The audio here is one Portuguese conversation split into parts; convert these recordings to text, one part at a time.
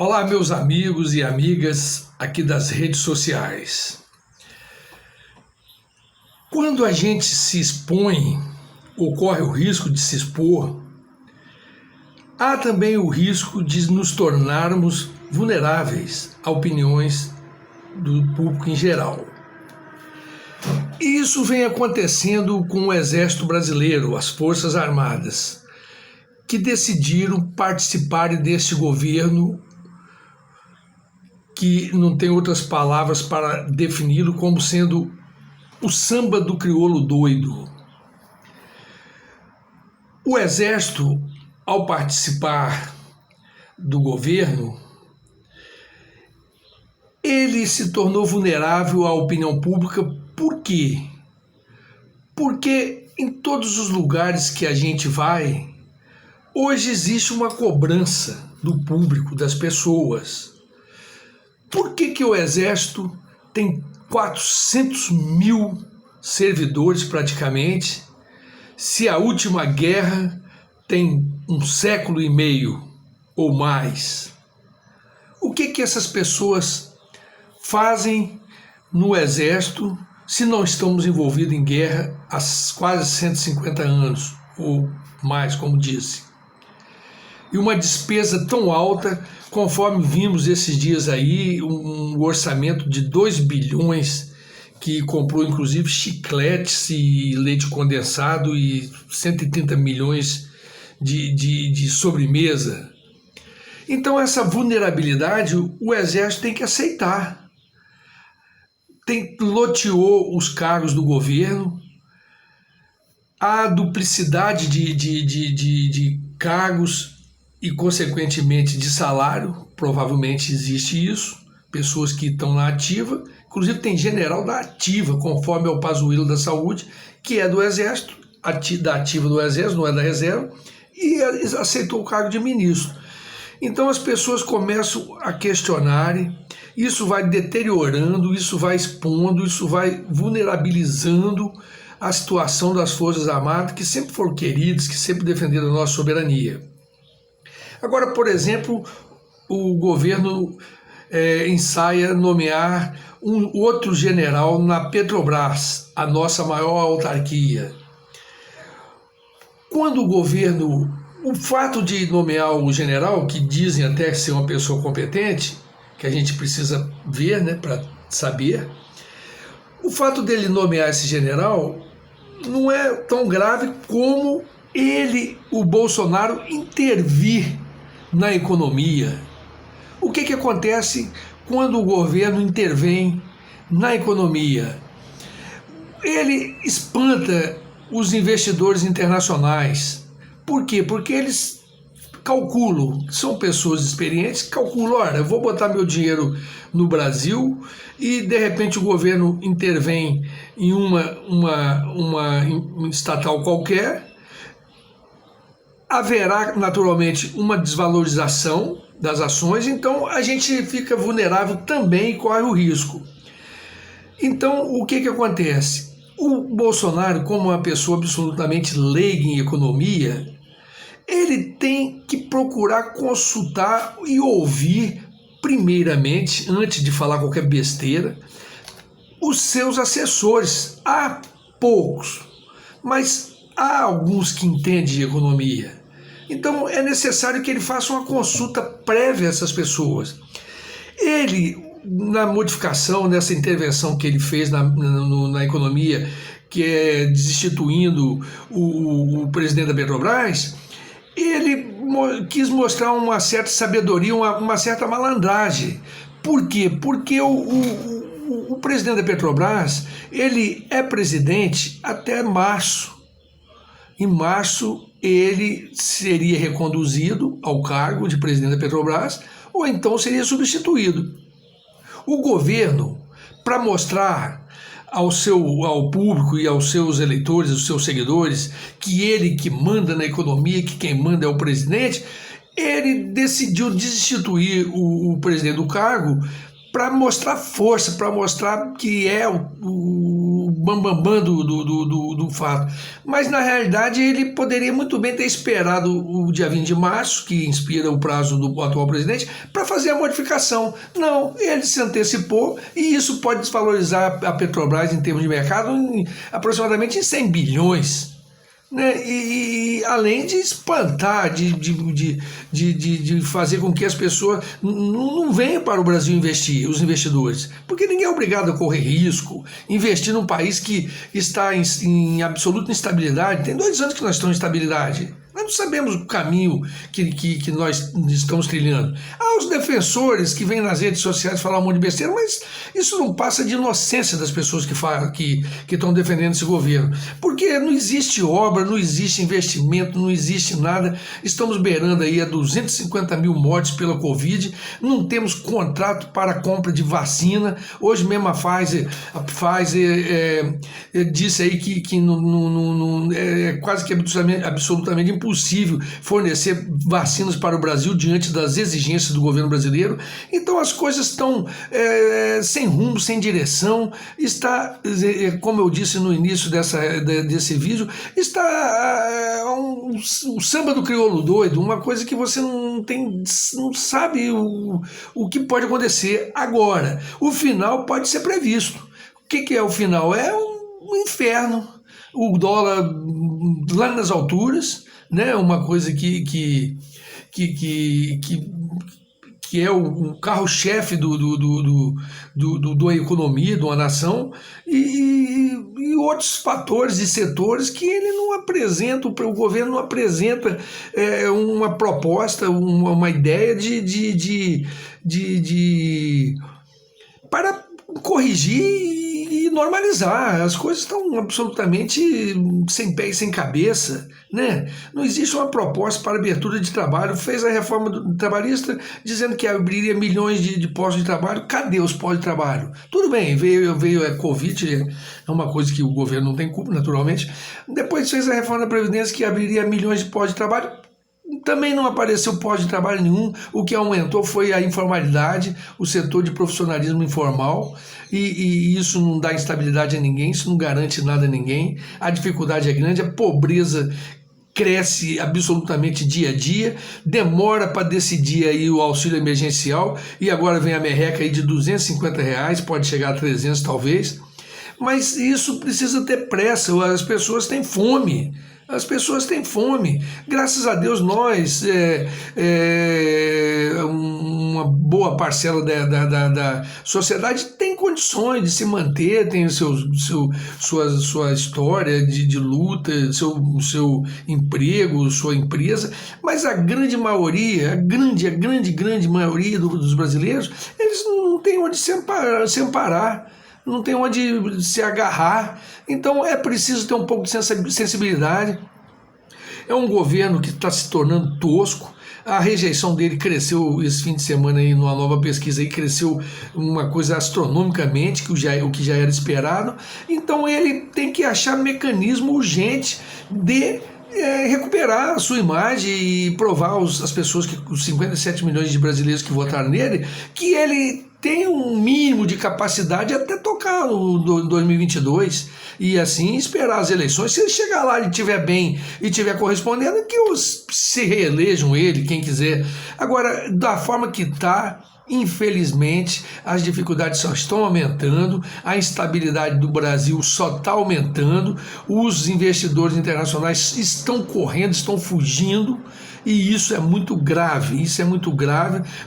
Olá, meus amigos e amigas aqui das redes sociais. Quando a gente se expõe, ou corre o risco de se expor, há também o risco de nos tornarmos vulneráveis a opiniões do público em geral. E isso vem acontecendo com o Exército Brasileiro, as Forças Armadas, que decidiram participarem deste governo que não tem outras palavras para defini-lo como sendo o samba do crioulo doido. O Exército, ao participar do governo, ele se tornou vulnerável à opinião pública. Por quê? Porque em todos os lugares que a gente vai, hoje existe uma cobrança do público, das pessoas. Por que o Exército tem 400 mil servidores praticamente, se a última guerra tem 1,5 século ou mais? O que essas pessoas fazem no Exército se não estamos envolvidos em guerra há quase 150 anos ou mais, como disse? E uma despesa tão alta, conforme vimos esses dias aí, um orçamento de 2 bilhões, que comprou inclusive chicletes e leite condensado e 130 milhões de sobremesa. Então essa vulnerabilidade o Exército tem que aceitar. Loteou os cargos do governo, há duplicidade de cargos e, consequentemente, de salário. Provavelmente existe isso, pessoas que estão na ativa, inclusive tem general da ativa, conforme é o Pazuello da Saúde, que é do Exército, da ativa do Exército, não é da reserva, e aceitou o cargo de ministro. Então as pessoas começam a questionarem, isso vai deteriorando, isso vai expondo, isso vai vulnerabilizando a situação das Forças Armadas, que sempre foram queridas, que sempre defenderam a nossa soberania. Agora, por exemplo, o governo ensaia nomear um outro general na Petrobras, a nossa maior autarquia. Quando o fato de nomear o general, que dizem até ser uma pessoa competente, que a gente precisa ver, né, para saber, o fato dele nomear esse general não é tão grave como o Bolsonaro, intervir na economia. O que acontece quando o governo intervém na economia? Ele espanta os investidores internacionais. Por quê? Porque eles calculam, são pessoas experientes, calculam, olha, eu vou botar meu dinheiro no Brasil e de repente o governo intervém em uma estatal qualquer, haverá naturalmente uma desvalorização das ações, então a gente fica vulnerável também e corre o risco. Então o que acontece? O Bolsonaro, como uma pessoa absolutamente leiga em economia, ele tem que procurar consultar e ouvir, primeiramente, antes de falar qualquer besteira, os seus assessores. Há poucos, mas há alguns que entendem de economia. Então é necessário que ele faça uma consulta prévia a essas pessoas. Ele, na modificação, nessa intervenção que ele fez na economia, que é destituindo o presidente da Petrobras, ele quis mostrar uma certa sabedoria, uma certa malandragem. Por quê? Porque o presidente da Petrobras, ele é presidente até março. Em março, ele seria reconduzido ao cargo de presidente da Petrobras, ou então seria substituído. O governo, para mostrar ao público e aos seus eleitores, aos seus seguidores, que ele que manda na economia, que quem manda é o presidente, ele decidiu destituir o presidente do cargo para mostrar força, para mostrar que é o o bambambam do fato. Mas, na realidade, ele poderia muito bem ter esperado o dia 20 de março, que inspira o prazo do atual presidente, para fazer a modificação. Não, ele se antecipou e isso pode desvalorizar a Petrobras em termos de mercado aproximadamente em 100 bilhões. Né? E além de espantar, de fazer com que as pessoas não venham para o Brasil investir, os investidores, porque ninguém é obrigado a correr risco, investir num país que está em absoluta instabilidade. Tem 2 anos que nós estamos em instabilidade. Nós não sabemos o caminho que nós estamos trilhando. Há os defensores que vêm nas redes sociais falar um monte de besteira, mas isso não passa de inocência das pessoas que estão defendendo esse governo. Porque não existe obra, não existe investimento, não existe nada. Estamos beirando aí a 250 mil mortes pela Covid, não temos contrato para a compra de vacina. Hoje mesmo a Pfizer disse aí que é quase que absolutamente impossível fornecer vacinas para o Brasil diante das exigências do governo brasileiro. Então as coisas estão sem rumo, sem direção. Está, como eu disse no início desse vídeo, está um samba do crioulo doido, uma coisa que você não sabe o que pode acontecer agora. O final pode ser previsto. O que é o final? É um inferno. O dólar lá nas alturas, né? Uma coisa que é o carro-chefe da economia, de uma nação, e outros fatores e setores que ele não apresenta, o governo não apresenta uma proposta, uma ideia para corrigir e normalizar. As coisas estão absolutamente sem pé e sem cabeça, né? Não existe uma proposta para abertura de trabalho. Fez a reforma trabalhista dizendo que abriria milhões de postos de trabalho. Cadê os postos de trabalho? Tudo bem, veio a Covid, é uma coisa que o governo não tem culpa, naturalmente. Depois fez a reforma da Previdência que abriria milhões de postos de trabalho. Também não apareceu posto de trabalho nenhum. O que aumentou foi a informalidade, o setor de profissionalismo informal, e isso não dá estabilidade a ninguém, isso não garante nada a ninguém. A dificuldade é grande, a pobreza cresce absolutamente dia a dia, demora para decidir aí o auxílio emergencial, e agora vem a merreca aí de R$250, pode chegar a 300 talvez, mas isso precisa ter pressa, as pessoas têm fome. As pessoas têm fome. Graças a Deus nós, uma boa parcela da sociedade tem condições de se manter, tem sua história de luta, seu emprego, sua empresa, mas a grande maioria, a grande maioria dos brasileiros, eles não têm onde se amparar, não tem onde se agarrar. Então é preciso ter um pouco de sensibilidade. É um governo que está se tornando tosco. A rejeição dele cresceu esse fim de semana aí numa nova pesquisa aí, cresceu uma coisa astronomicamente, o que já era esperado. Então ele tem que achar mecanismo urgente de recuperar a sua imagem e provar às pessoas, os 57 milhões de brasileiros que votaram nele, que ele tem um mínimo de capacidade até tocar no 2022 e assim esperar as eleições. Se ele chegar lá e estiver bem e estiver correspondendo, que se reelejam ele, quem quiser. Agora, da forma que está, infelizmente, as dificuldades só estão aumentando, a instabilidade do Brasil só está aumentando, os investidores internacionais estão correndo, estão fugindo, e isso é muito grave,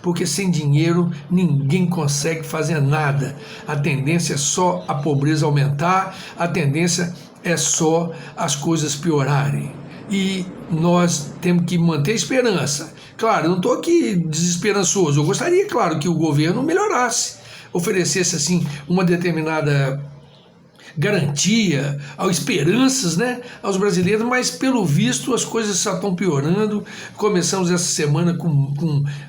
porque sem dinheiro ninguém consegue fazer nada. A tendência é só a pobreza aumentar, a tendência é só as coisas piorarem. E nós temos que manter a esperança. Claro, eu não estou aqui desesperançoso, eu gostaria, claro, que o governo melhorasse, oferecesse assim uma determinada garantia, esperanças, né, aos brasileiros, mas pelo visto as coisas só estão piorando. Começamos essa semana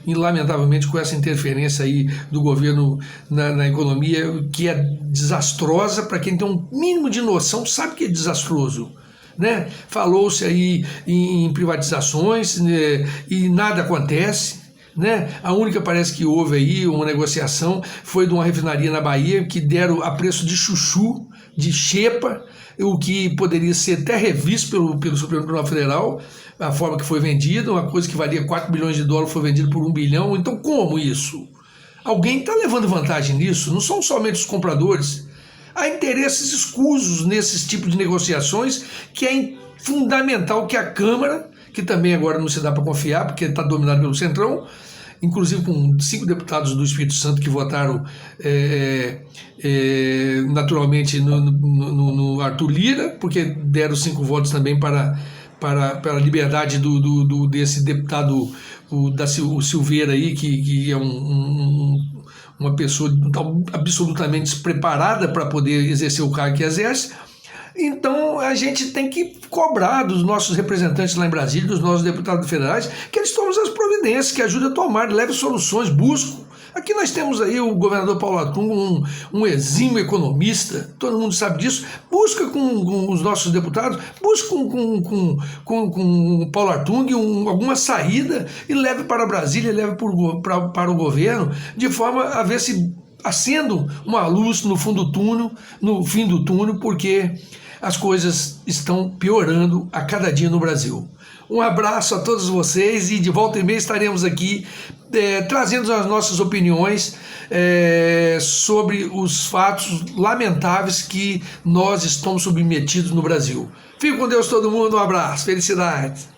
lamentavelmente com essa interferência aí do governo na economia, que é desastrosa. Para quem tem um mínimo de noção sabe que é desastroso, né? Falou-se aí em privatizações, né, e nada acontece, né? A única parece que houve aí uma negociação foi de uma refinaria na Bahia que deram a preço de chuchu de xepa, o que poderia ser até revisto pelo Supremo Tribunal Federal, a forma que foi vendida, uma coisa que valia 4 bilhões de dólares foi vendida por 1 bilhão. Então, como isso? Alguém está levando vantagem nisso? Não são somente os compradores. Há interesses escusos nesses tipos de negociações, que é fundamental que a Câmara, que também agora não se dá para confiar, porque está dominado pelo Centrão, inclusive com 5 deputados do Espírito Santo que votaram naturalmente no Arthur Lira, porque deram 5 votos também para a liberdade desse deputado, o Silveira aí, que é uma pessoa absolutamente despreparada para poder exercer o cargo que exerce. Então a gente tem que cobrar dos nossos representantes lá em Brasília, dos nossos deputados federais, que eles tomem as providências, que ajudem a tomar, levem soluções, buscam. Aqui nós temos aí o governador Paulo Artung, um exímio economista, todo mundo sabe disso. Busca com os nossos deputados, busca com o Paulo Artung alguma saída e leve para Brasília, leve para o governo, de forma a ver se acenda uma luz no fundo do túnel, no fim do túnel, porque as coisas estão piorando a cada dia no Brasil. Um abraço a todos vocês e de volta e meia estaremos aqui trazendo as nossas opiniões sobre os fatos lamentáveis que nós estamos submetidos no Brasil. Fique com Deus todo mundo, um abraço, felicidades.